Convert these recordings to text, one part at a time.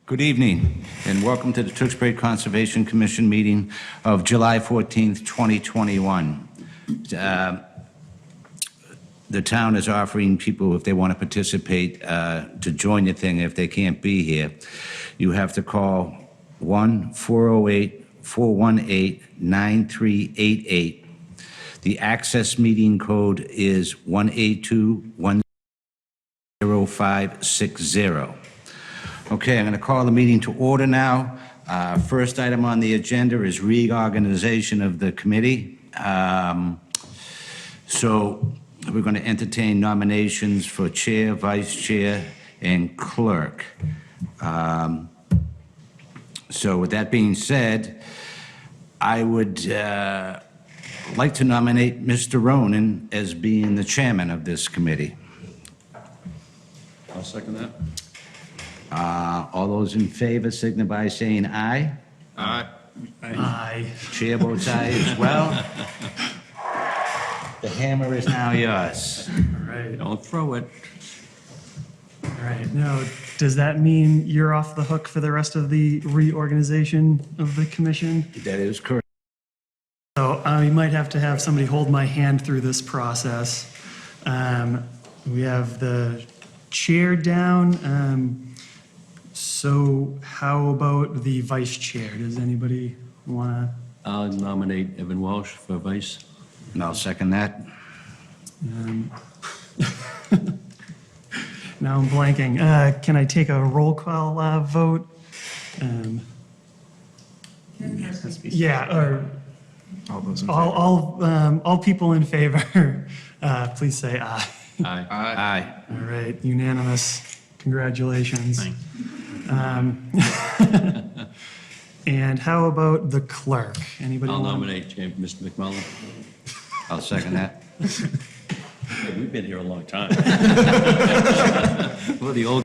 Good evening, and welcome to the Tewksbury Conservation Commission meeting of July 14th, 2021. The town is offering people, if they want to participate, to join the thing if they can't be here. You have to call 1-408-418-9388. The access meeting code is 182-10560. Okay, I'm going to call the meeting to order now. First item on the agenda is reorganization of the committee. So we're going to entertain nominations for chair, vice chair, and clerk. So with that being said, I would like to nominate Mr. Ronan as being the chairman of this committee. I'll second that. All those in favor signify by saying aye. Aye. Aye. Chair votes aye as well. The hammer is now yours. All right. Don't throw it. All right. Now, does that mean you're off the hook for the rest of the reorganization of the commission? That is correct. So I might have to have somebody hold my hand through this process. We have the chair down. So how about the vice chair? Does anybody want I'll nominate Evan Walsh for vice. And I'll second that. to? Now I'm blanking. Can I take a roll call vote? Yeah, or All those in all people in favor, please say aye. Aye. Aye. All right, unanimous. Congratulations. And how about the clerk? Anybody I'll want? nominate Mr. McMullen. I'll second that. Hey, we've been here a long time. We're the old.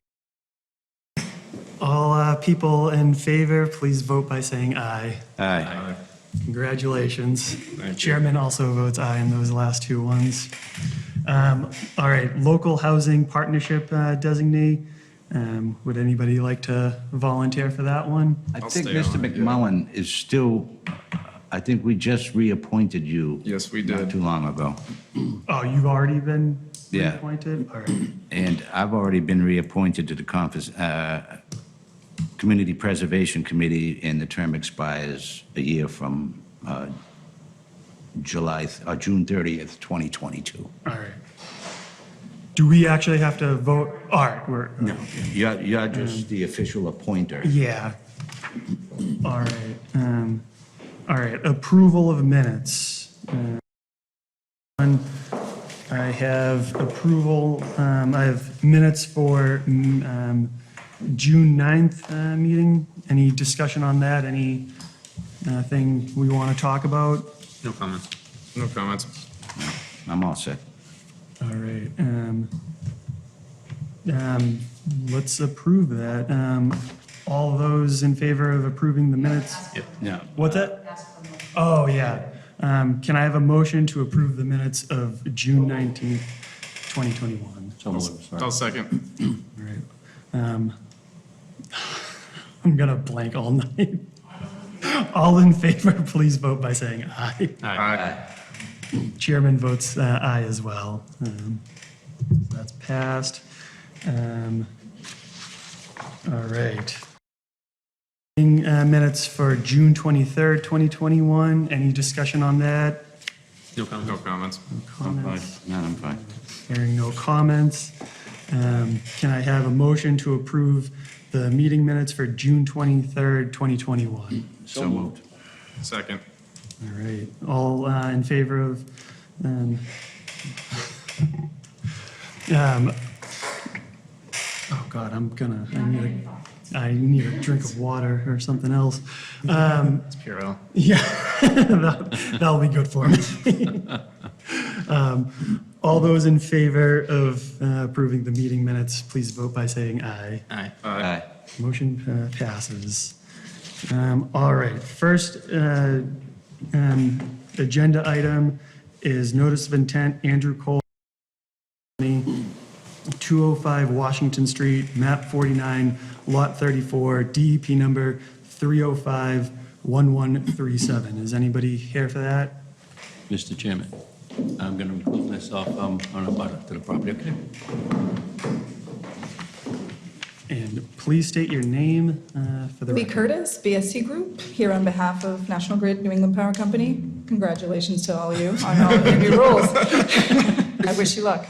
All people in favor, please vote by saying aye. Aye. Congratulations. you. Chairman also votes aye in those last two ones. All right, local housing partnership designee. Would anybody like to volunteer for that one? I I'll think stay Mr. on it, yeah. McMullen is still, I think we just reappointed you. Yes, we Not did. too long ago. Oh, you've already been Yeah. appointed? All right. And I've already been reappointed to the Community Preservation Committee, and the term expires a year from June 30th, 2022. All right. Do we actually have to vote? All right, No, you're just the official appointer. yeah. All right. All right, approval of minutes. One, I have approval, I have minutes for June 9th meeting. Any discussion on that? Any thing we want to talk about? No comments. No comments. I'm all set. All right. Let's approve that. All those in favor of approving the minutes? Yeah. What's that? Oh, yeah. Can I have a motion to approve the minutes of June 19th, 2021? So moved, sorry. I'll second. All right. I'm gonna blank all night. All in favor, please vote by saying aye. Aye. Chairman votes aye as well. That's passed. All right. Minutes for June 23rd, 2021. Any discussion on that? No comments. Comments? No, I'm fine. Hearing no comments. Can I have a motion to approve the meeting minutes for June 23rd, 2021? So moved. Second. All right, all in favor of, oh God, I need a drink of water or something else. It's Purell. Yeah, that'll be good for me. All those in favor of approving the meeting minutes, please vote by saying aye. Aye. Aye. Motion passes. All right, first agenda item is notice of intent, Andrew Cole, 2 205 Washington Street, map 49, lot 34, DEP number 3051137. Is anybody here for that? Mr. Chairman, I'm going to recuse myself on a butter to the property, okay? And please state your name for the Lee record. Curtis, BSC Group, here on behalf of National Grid New England Power Company. Congratulations to all of you on all of your new roles. I wish you luck.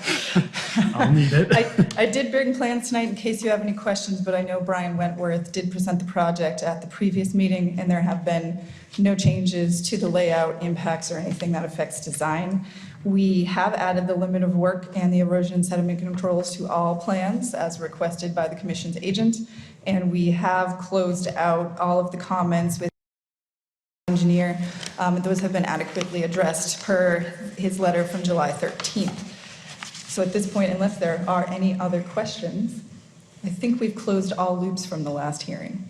I'll need it. I did bring plans tonight in case you have any questions, but I know Brian Wentworth did present the project at the previous meeting, and there have been no changes to the layout, impacts, or anything that affects design. We have added the limit of work and the erosion and sediment controls to all plans as requested by the commission's agent, and we have closed out all of the comments with the engineer. Those have been adequately addressed per his letter from July 13th. So at this point, unless there are any other questions, I think we've closed all loops from the last hearing.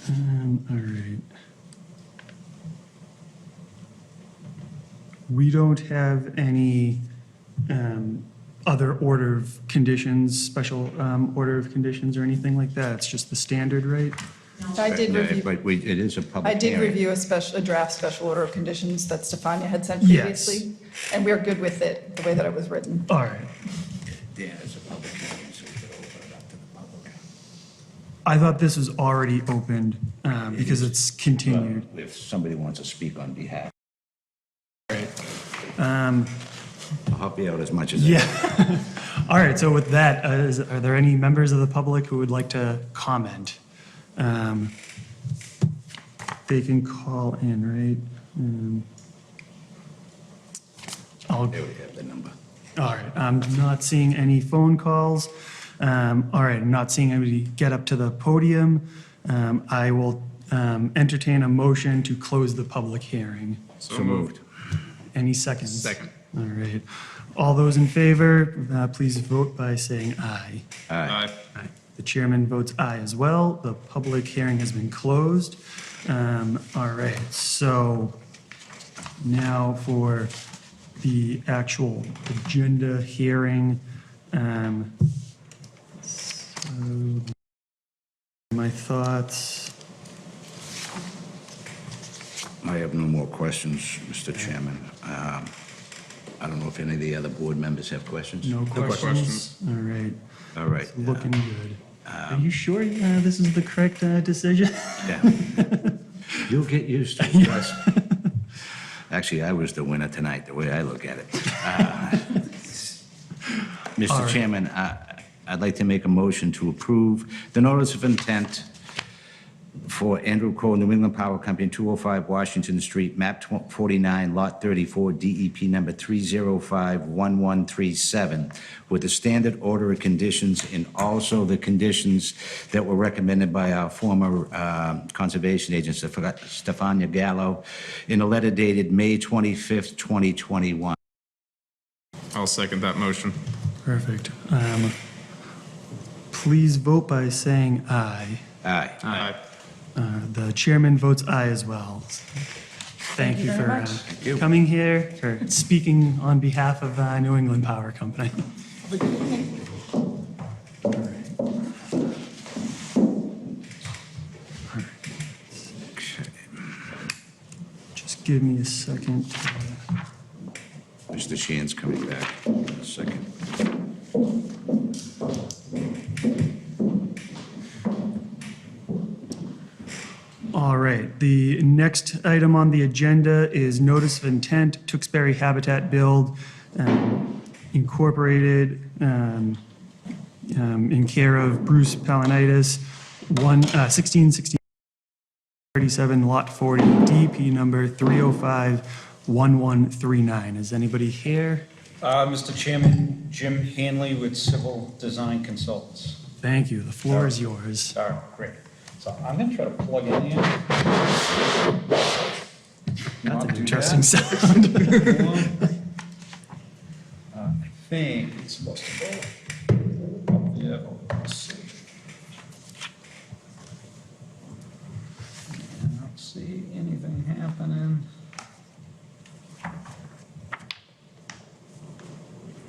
All right. We don't have any other order of conditions, special order of conditions or anything like that. It's just the standard, right? I did review. But it is a public I did hearing. review a draft special order of conditions that Stefania had sent Yes. previously, and we're good with it, the way that it was written. All right. Yeah, it's a public hearing, so we could open it up to the public. I thought this was already opened because it's continued. If somebody wants to speak on behalf. Um, I'll help you out as much as I can. Yeah. All right, so with that, are there any members of the public who would like to comment? They can call in, right? I'll There we have the number. All right, I'm not seeing any phone calls. All right, I'm not seeing anybody get up to the podium. I will entertain a motion to close the public hearing. So moved. Any seconds? Second. All right. All those in favor, please vote by saying aye. Aye. Aye. The chairman votes aye as well. The public hearing has been closed. All right, so now for the actual agenda hearing. So my thoughts. I have no more questions, Mr. Chairman. I don't know if any of the other board members have questions? No questions? All right, All right. looking good. Are you sure this is the correct decision? Yeah. You'll get used to it. Trust me. Actually, I was the winner tonight, the way I look at it. Mr. right. Chairman, I'd like to make a motion to approve the notice of intent for Andrew Crowe, New England Power Company, 205 Washington Street, map 49, lot 34, DEP number 3051137, with the standard order of conditions and also the conditions that were recommended by our former conservation agent, Stefania Gallo, in a letter dated May 25th, 2021. I'll second that motion. Perfect. Please vote by saying aye. Aye. Aye. The chairman votes aye as well. Thank you very for much. you. coming here, for speaking on behalf of New England Power Company. Okay. Just give me a second. Mr. Shan's coming back in a second. All right, the next item on the agenda is notice of intent, Tewksbury Habitat Build Incorporated, in care of Bruce Palanitis, 1637 Lot 40, DP number 3051139. Is anybody here? Mr. Chairman, Jim Hanley with Civil Design Consultants. Thank you, the floor is yours. All right, great. So I'm going to try to plug in here. That's an Not too interesting bad. sound. I think it's supposed to go up there. Oh, let's see. I don't see anything happening.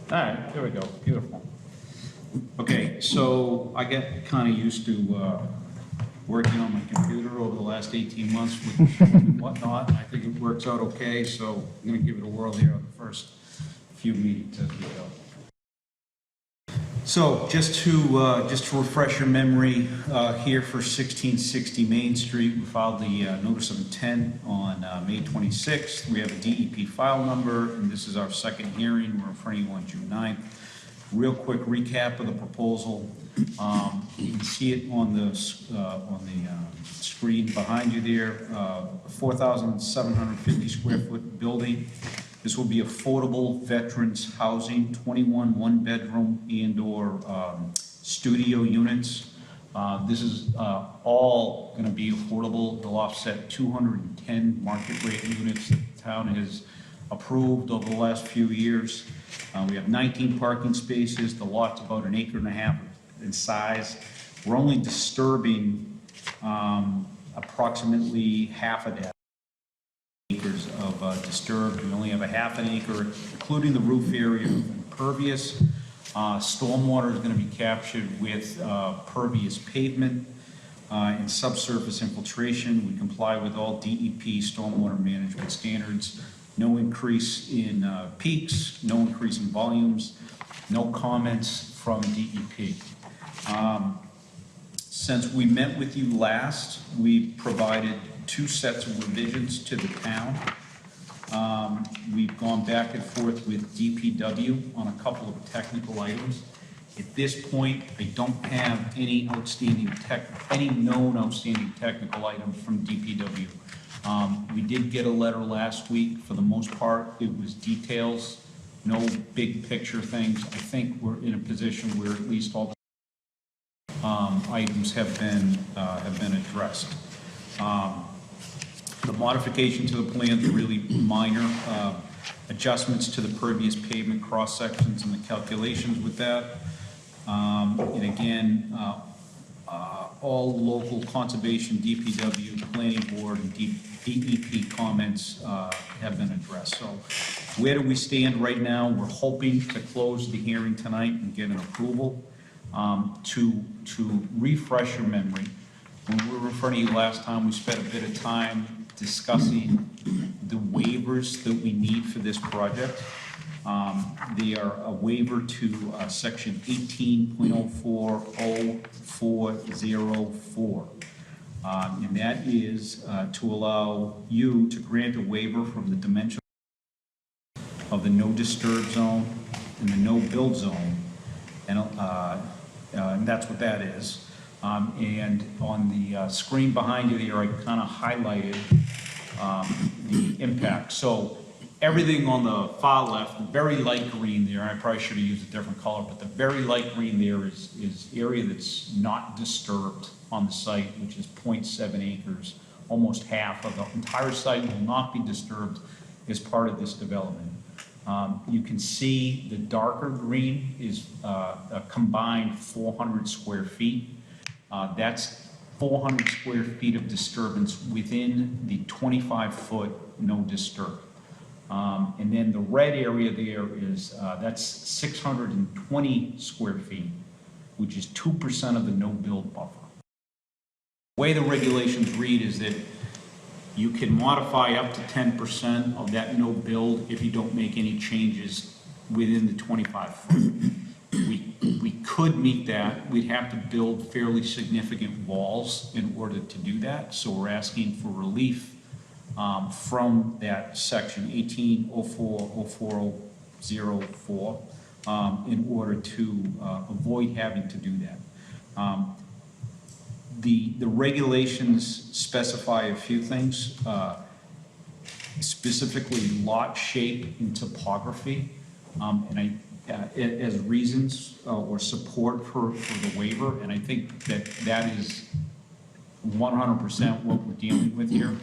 All right, there we go, beautiful. Okay, so I get kind of used to working on my computer over the last 18 months with and whatnot. I think it works out okay, so I'm gonna give it a whirl here on the first few meetings as we go. So just to refresh your memory, here for 1660 Main Street, we filed the notice of intent on May 26th. We have a DEP file number, and this is our second hearing. We're in front of you on June 9th. Real quick recap of the proposal. You can see it on the screen behind you there. 4,750 square foot building. This will be affordable veterans housing, 21 one-bedroom and/or studio units. This is all going to be affordable. They'll offset 210 market rate units that the town has approved over the last few years. We have 19 parking spaces. The lot's about 1.5 acres in size. We're only disturbing approximately half of that. Acres of disturbed. We only have 1/2 acre, including the roof area, impervious. Stormwater is going to be captured with pervious pavement and subsurface infiltration. We comply with all DEP stormwater management standards. No increase in peaks, no increase in volumes, no comments from DEP. Since we met with you last, we provided 2 sets of revisions to the town. We've gone back and forth with DPW on a couple of technical items. At this point, I don't have any known outstanding technical items from DPW. We did get a letter last week. For the most part, it was details, no big picture things. I think we're in a position where at least all items have been addressed. The modification to the plans are really minor. Adjustments to the pervious pavement cross sections and the calculations with that. And again, all local conservation, DPW, planning board, and DEP comments have been addressed. So where do we stand right now? We're hoping to close the hearing tonight and get an approval. To refresh your memory, when we were in front of you last time, we spent a bit of time discussing the waivers that we need for this project. They are a waiver to section 18.040404. And that is to allow you to grant a waiver from the dimension of the no disturb zone and the no build zone. And that's what that is. And on the screen behind you there, I kind of highlighted the impact. So everything on the far left, the very light green there, I probably should have used a different color, but the very light green there is area that's not disturbed on the site, which is 0.7 acres. Almost half of the entire site will not be disturbed as part of this development. You can see the darker green is a combined 400 square feet. That's 400 square feet of disturbance within the 25-foot no disturb. And then the red area there is, that's 620 square feet, which is 2% of the no-build buffer. The way the regulations read is that you can modify up to 10% of that no build if you don't make any changes within the 25 foot. We could meet that. We'd have to build fairly significant walls in order to do that. So we're asking for relief from that section 18.040404 in order to avoid having to do that. The regulations specify a few things, specifically lot shape and topography, and as reasons or support for the waiver, and I think that is 100% what we're dealing with here.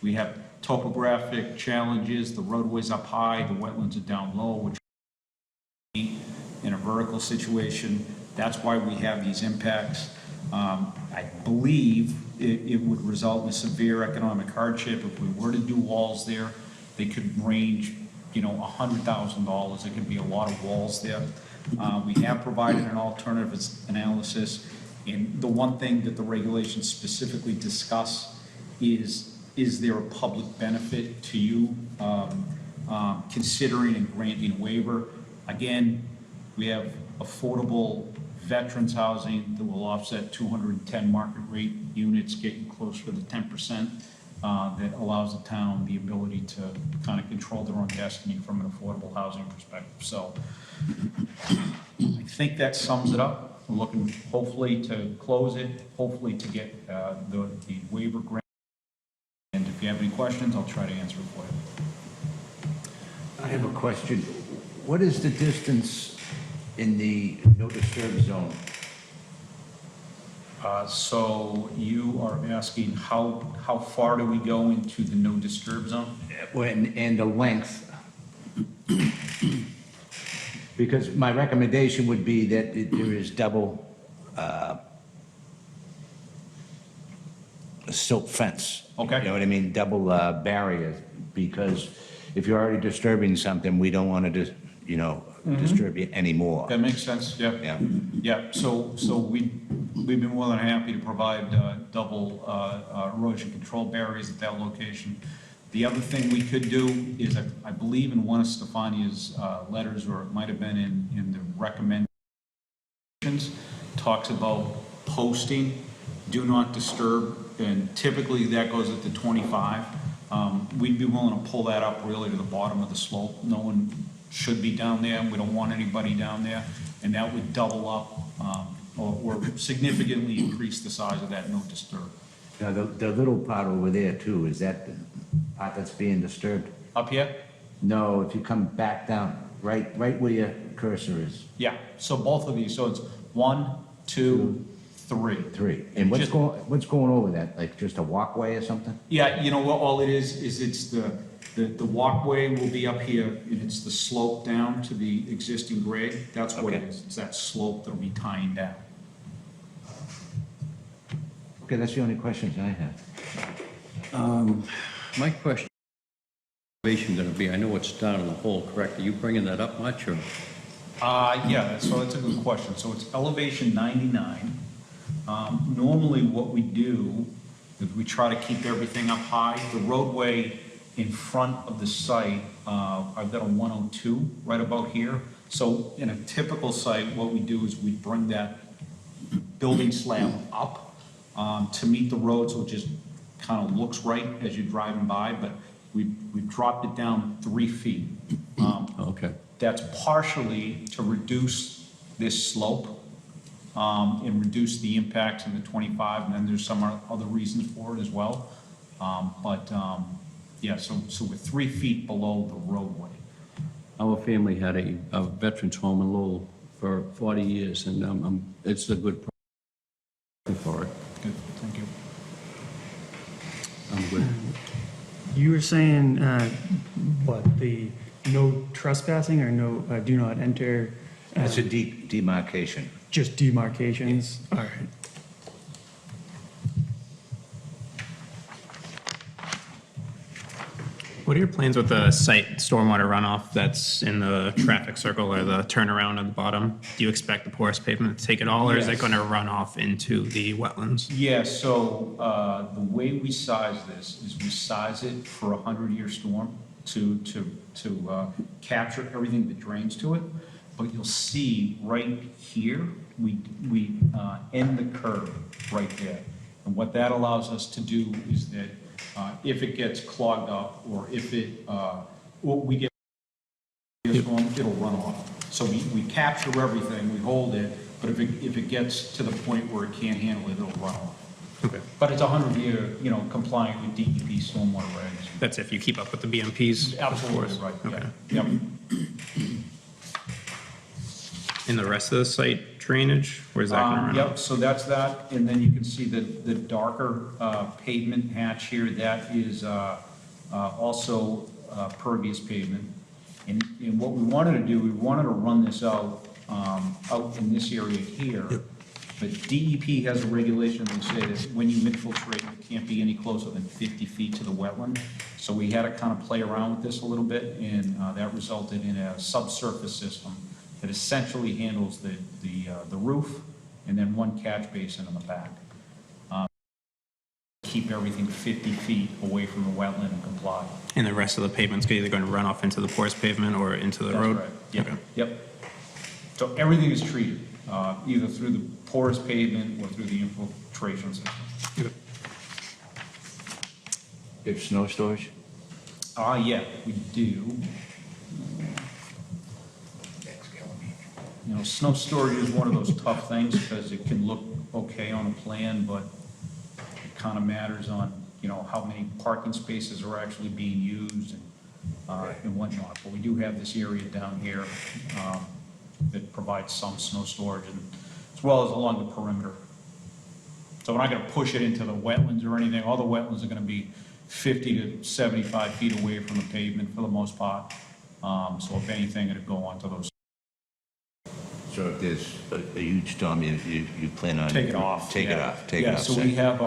We have topographic challenges, the roadway's up high, the wetlands are down low, which in a vertical situation, that's why we have these impacts. I believe it would result in severe economic hardship if we were to do walls there. They could range $100,000. It could be a lot of walls there. We have provided an alternative analysis, and the one thing that the regulations specifically discuss is there a public benefit to you considering and granting a waiver? Again, we have affordable veterans housing that will offset 210 market rate units, getting closer to the 10%, that allows the town the ability to kind of control their own destiny from an affordable housing perspective. So I think that sums it up. We're looking hopefully to close it, hopefully to get the waiver grant. And if you have any questions, I'll try to answer it for you. I have a question. What is the distance in the no disturb zone? So you are asking how far do we go into the no disturb zone? And the length? Because my recommendation would be that there is double silk fence. Okay. You know what I mean? Double barrier, because if you're already disturbing something, we don't want to, disturb you anymore. That makes sense, yeah. Yeah. Yeah, so we've been more than happy to provide double erosion control barriers at that location. The other thing we could do is, I believe in one of Stefania's letters, or it might have been in the recommendations, talks about posting, do not disturb, and typically that goes at the 25. We'd be willing to pull that up really to the bottom of the slope. No one should be down there. We don't want anybody down there. And that would double up or significantly increase the size of that no disturb. Now, the little part over there too, is that the part that's being disturbed? Up here? No, if you come back down, right where your cursor is. Yeah, so both of these, so it's 1, 2, 3. 3. And what's Just- going over that? Like just a walkway or something? Yeah, you know what, all it is it's the walkway will be up here, and it's the slope down to the existing grade. That's what it Okay. is. It's that slope that'll be tying down. Okay, that's the only questions I have. My question, elevation going to be, I know it's down in the hole, correct? Are you bringing that up much, or? Yeah, so that's a good question. So it's elevation 99. Normally what we do is we try to keep everything up high. The roadway in front of the site, I've got a 102 right about here. So in a typical site, what we do is we bring that building slab up to meet the road, so it just kind of looks right as you're driving by, but we've dropped it down 3 feet. Okay. That's partially to reduce this slope and reduce the impacts in the 25, and then there's some other reasons for it as well. Yeah, so we're 3 feet below the roadway. Our family had a veterans home in Lowell for 40 years, and it's a good project for it. Good, thank you. I'm good. You were saying, the no trespassing or no, do not enter, It's a demarcation. just demarcations? All right. What are your plans with the site stormwater runoff that's in the traffic circle or the turnaround at the bottom? Do you expect the porous pavement to take it all, or is it Yes. going to run off into the wetlands? Yeah, so the way we size this is we size it for a 100-year storm to capture everything that drains to it. But you'll see right here, we end the curve right there. And what that allows us to do is that if it gets clogged up, or if we get a storm, it'll run off. So we capture everything, we hold it, but if it gets to the point where it can't handle it, it'll run off. Okay. But it's a 100-year, compliant with DEP stormwater regs. That's if you keep up with the BMPs? of Absolutely course. right, Okay. yeah. Yep. And the rest of the site drainage, where's that going to run Yep, off? so that's that, and then you can see the darker pavement hatch here, that is also pervious pavement. And what we wanted to do, we wanted to run this out in this area here. But DEP has a regulation that say that when you infiltrate, it can't be any closer than 50 feet to the wetland. So we had to kind of play around with this a little bit, and that resulted in a subsurface system that essentially handles the roof and then one catch basin in the back. Keep everything 50 feet away from the wetland and comply. And the rest of the pavement's either going to run off into the porous pavement or into the That's road? right. Yep, Okay. yep. So everything is treated, either through the porous pavement or through the infiltration system. You have snow storage? Yeah, we do. You know, snow storage is one of those tough things because it can look okay on a plan, but it kind of matters on, you know, how many parking spaces are actually being used and whatnot. But we do have this area down here that provides some snow storage, and as well as along the perimeter. So we're not going to push it into the wetlands or anything. All the wetlands are going to be 50 to 75 feet away from the pavement for the most part. So if anything, it'll go onto those. So if there's a huge storm, you plan on? Take it off. Take it yeah. off, take it Yeah, off. so we have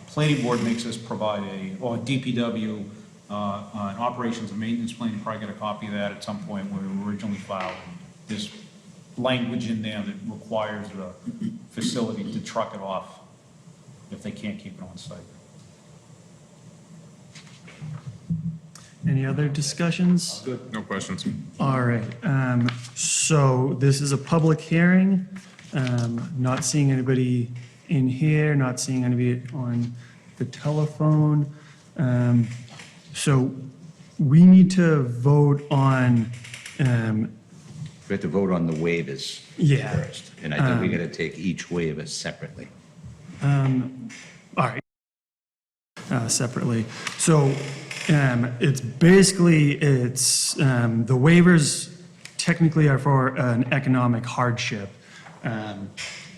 planning board makes us provide or DPW, an operations and maintenance plan. You probably get a copy of that at some point where we originally filed. There's language in there that requires the facility to truck it off if they can't keep it on site. Any other discussions? No questions. All right, so this is a public hearing. Not seeing anybody in here, not seeing anybody on the telephone. So we need to vote on, We have to vote on the waivers yeah, first. And I think we got to take each waiver separately. all right. Separately. So it's basically, the waivers technically are for an economic hardship.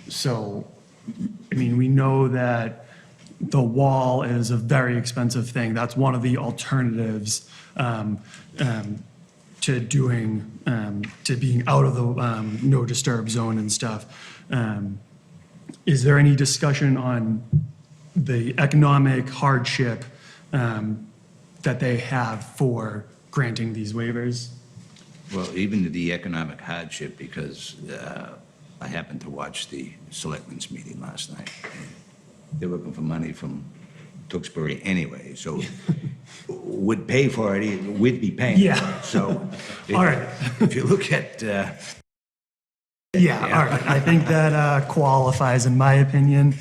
So, I mean, we know that the wall is a very expensive thing. That's one of the alternatives to doing, to being out of the no disturb zone and stuff. Is there any discussion on the economic hardship that they have for granting these waivers? Well, even the economic hardship, because I happened to watch the selectmen's meeting last night. They're looking for money from Tewksbury anyway, so would pay for it, we'd be paying for Yeah. it. So All right. if you look at, Yeah, all right. I think that qualifies in my opinion.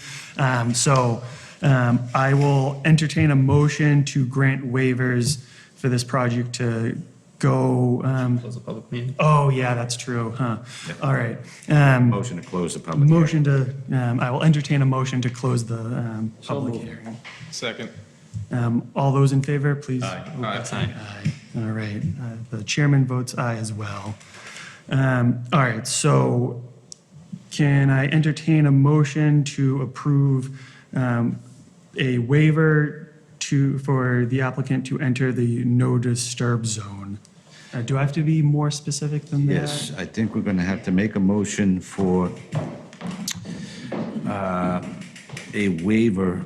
So I will entertain a motion to grant waivers for this project to go, Close the public meeting. oh, yeah, that's true, huh? All right. motion to close the public hearing. Motion to, I will entertain a motion to close the public hearing. Second. All those in favor, please? Aye. Aye. All right. The chairman votes aye as well. All right, so can I entertain a motion to approve a waiver for the applicant to enter the no disturb zone? Do I have to be more specific than that? Yes, I think we're going to have to make a motion for a waiver.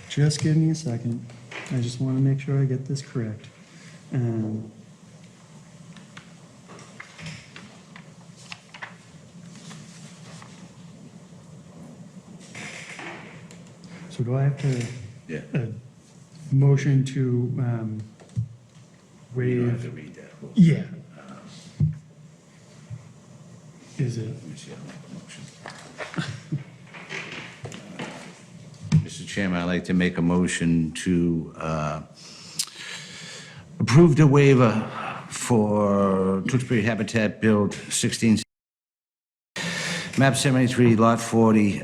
Just give me a second. I just want to make sure I get this correct. So do I have to, Yeah. motion to You don't have waive? to read that. Yeah. Is it? Let me see, I'll make a motion. Mr. Chairman, I'd like to make a motion to approve the waiver for Tewksbury Habitat Build 16, map 73, lot 40,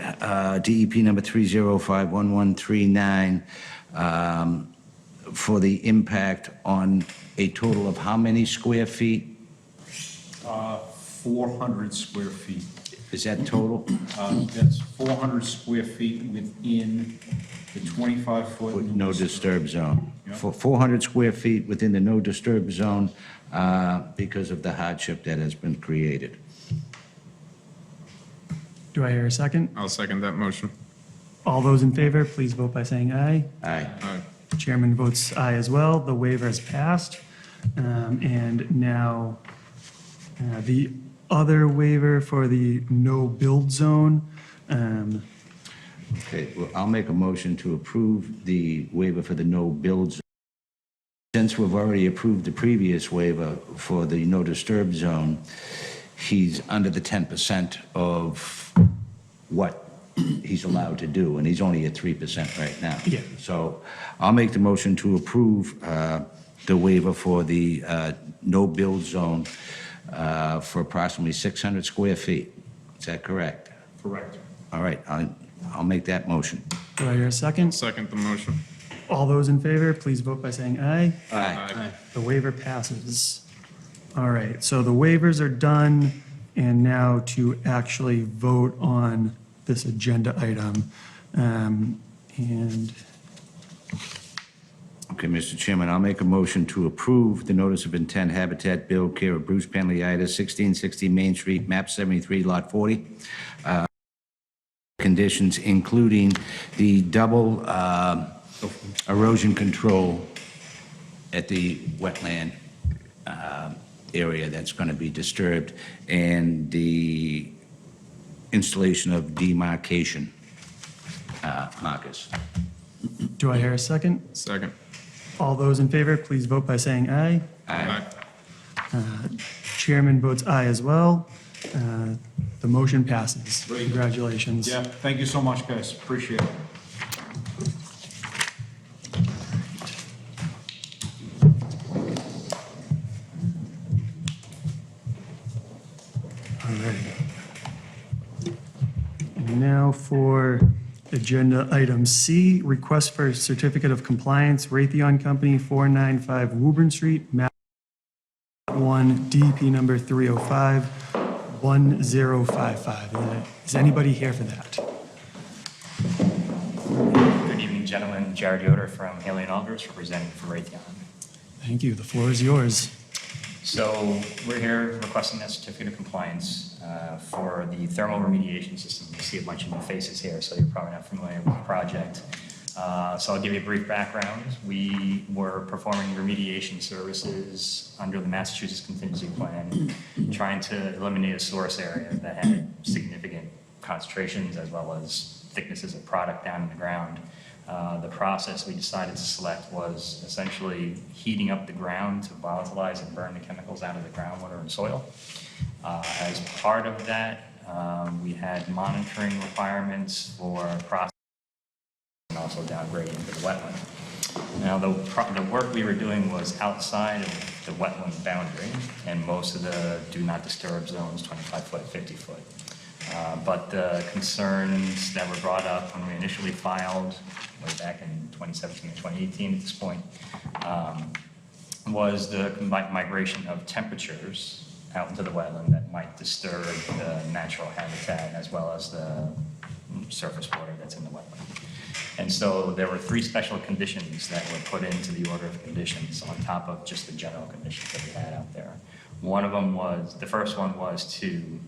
DEP number 3051139, for the impact on a total of how many square feet? 400 square feet. Is that total? That's 400 square feet within the 25-foot. With no disturb zone. Yeah. For 400 square feet within the no disturb zone because of the hardship that has been created. Do I hear a second? I'll second that motion. All those in favor, please vote by saying aye. Aye. Aye. Chairman votes aye as well. The waiver is passed. And now the other waiver for the no build zone. Okay, well, I'll make a motion to approve the waiver for the no build zone. Since we've already approved the previous waiver for the no disturb zone, he's under the 10% of what he's allowed to do, and he's only at 3% right now. Yeah. So I'll make the motion to approve the waiver for the no build zone for approximately 600 square feet. Is that correct? Correct. All right, I'll make that motion. Do I hear a second? Second the motion. All those in favor, please vote by saying aye. Aye. The waiver passes. All right, so the waivers are done, and now to actually vote on this agenda item. And Okay, Mr. Chairman, I'll make a motion to approve the notice of intent Habitat Bill care of Bruce Panleyitis, 1660 Main Street, map 73, lot 40. Conditions including the double erosion control at the wetland area that's going to be disturbed, and the installation of demarcation markers. do I hear a second? Second. All those in favor, please vote by saying aye. Aye. Chairman votes aye as well. The motion passes. Great. Congratulations. Yeah, thank you so much, guys. Appreciate it. All right. And now for agenda item C, request for certificate of compliance, Raytheon Company, 495 Woburn Street, map 1, DEP number 305-1055. Is anybody here for that? Good evening, gentlemen. Jared Yoder from Haley and Alders, representing for Raytheon. Thank you. The floor is yours. So we're here requesting that certificate of compliance for the thermal remediation system. You see a bunch of new faces here, so you're probably not familiar with the project. So I'll give you a brief background. We were performing remediation services under the Massachusetts Contingency Plan, trying to eliminate a source area that had significant concentrations as well as thicknesses of product down in the ground. The process we decided to select was essentially heating up the ground to volatilize and burn the chemicals out of the groundwater and soil. As part of that, we had monitoring requirements for process and also downgrading to the wetland. Now, the work we were doing was outside of the wetland boundary, and most of the do not disturb zones, 25-foot, 50-foot. But the concerns that were brought up when we initially filed, way back in 2017 and 2018 at this point, was the migration of temperatures out into the wetland that might disturb the natural habitat as well as the surface water that's in the wetland. And so there were 3 special conditions that were put into the order of conditions on top of just the general conditions that we had out there. One of them was, the first one was to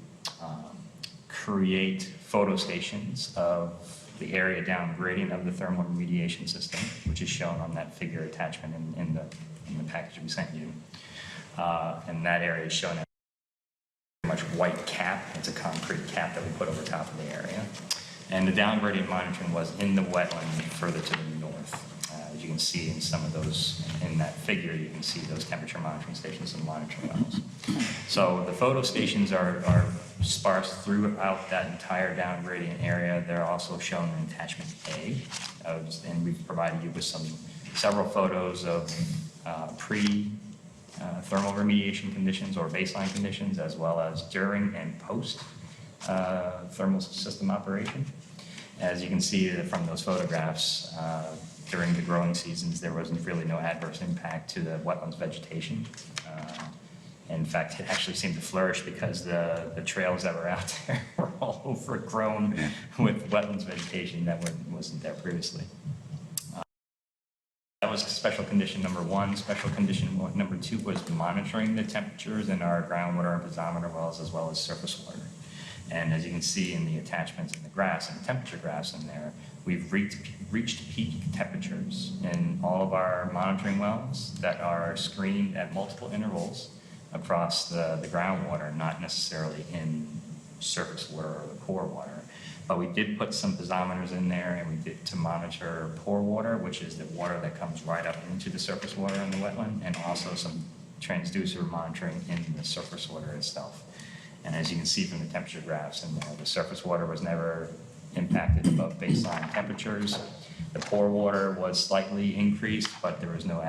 create photo stations of the area downgrading of the thermal remediation system, which is shown on that figure attachment in the package we sent you. And that area is shown as pretty much white cap. It's a concrete cap that we put over top of the area. And the downgrading monitoring was in the wetland further to the north. As you can see in some of those, in that figure, you can see those temperature monitoring stations and monitoring wells. So the photo stations are sparse throughout that entire downgrading area. They're also shown in attachment A, and we've provided you with several photos of pre-thermal remediation conditions or baseline conditions, as well as during and post thermal system operation. As you can see from those photographs, during the growing seasons, there wasn't really no adverse impact to the wetlands vegetation. In fact, it actually seemed to flourish because the trails that were out there were all overgrown with wetlands vegetation that wasn't there previously. That was special condition number one. Special condition number two was monitoring the temperatures in our groundwater and piezometer wells as well as surface water. And as you can see in the attachments in the graphs and temperature graphs in there, we've reached peak temperatures in all of our monitoring wells that are screened at multiple intervals across the groundwater, not necessarily in surface water or the pore water. But we did put some piezometers in there, and we did to monitor pore water, which is the water that comes right up into the surface water in the wetland, and also some transducer monitoring in the surface water itself. And as you can see from the temperature graphs, and the surface water was never impacted above baseline temperatures. The pore water was slightly increased, but there was no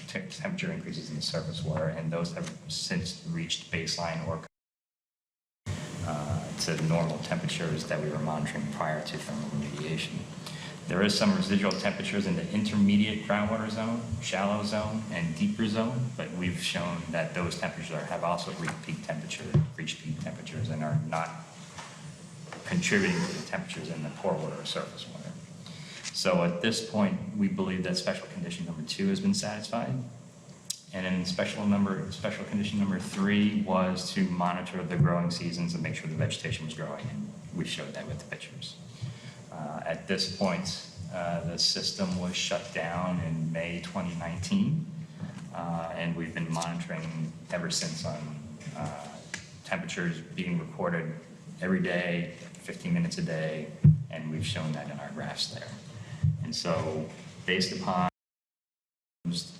temperature increases in the surface water, and those have since reached baseline or to normal temperatures that we were monitoring prior to thermal remediation. There is some residual temperatures in the intermediate groundwater zone, shallow zone, and deeper zone, but we've shown that those temperatures have also reached peak temperatures and are not contributing to the temperatures in the pore water or surface water. So at this point, we believe that special condition number two has been satisfied. And then special condition number three was to monitor the growing seasons and make sure the vegetation was growing, and we showed that with the pictures. At this point, the system was shut down in May 2019, and we've been monitoring ever since on temperatures being recorded every day, 15 minutes a day, and we've shown that in our graphs there. And so, based upon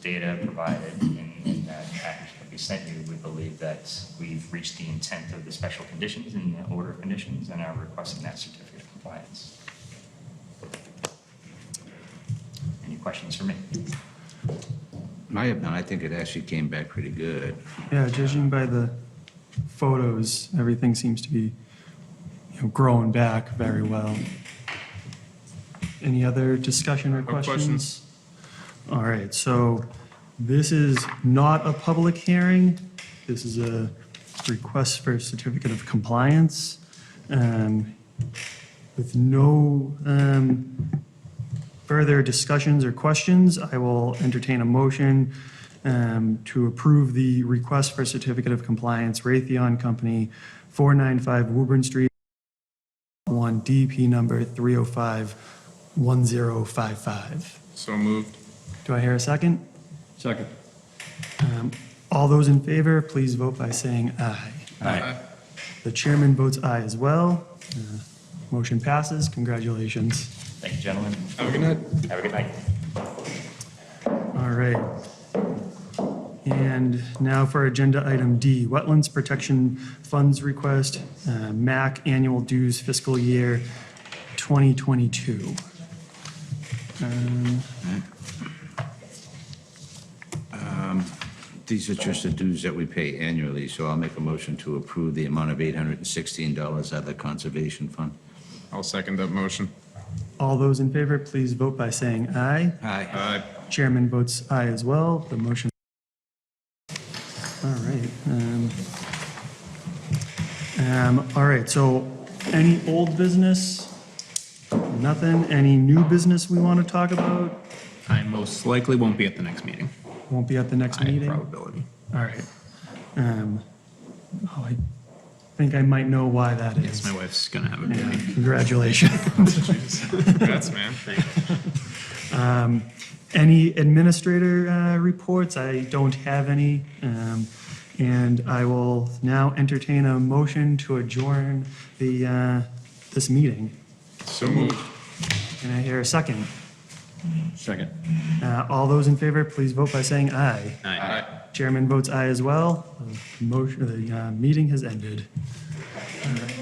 data provided in that package that we sent you, we believe that we've reached the intent of the special conditions in the order of conditions and are requesting that certificate of compliance. Any questions for me? I have none. I think it actually came back pretty good. Yeah, judging by the photos, everything seems to be, growing back very well. Any other discussion or No questions? questions. All right, so this is not a public hearing. This is a request for a certificate of compliance. With no further discussions or questions, I will entertain a motion to approve the request for certificate of compliance, Raytheon Company, 495 Woburn Street, 1 DP number 3051055. So moved. Do I hear a second? Second. All those in favor, please vote by saying aye. Aye. The chairman votes aye as well. Motion passes. Congratulations. Thank you, gentlemen. Have a good night. Have a good night. All right. And now for agenda item D, Wetlands Protection Funds request, MAC annual dues fiscal year 2022. These are just the dues that we pay annually, so I'll make a motion to approve the amount of $816 out of the Conservation Fund. I'll second that motion. All those in favor, please vote by saying aye. Aye. Aye. Chairman votes aye as well. The motion. All right. All right, so any old business? Nothing? Any new business we want to talk about? I most likely won't be at the next meeting. Won't be at the next High meeting? probability. All right. I think I might know why that is. Yes, my wife's gonna have a Yeah, baby. congratulations. Congrats, man. Any administrator reports? I don't have any. And I will now entertain a motion to adjourn this meeting. So moved. Can I hear a second? Second. All those in favor, please vote by saying aye. Aye. Chairman votes aye as well. The meeting has ended. All right.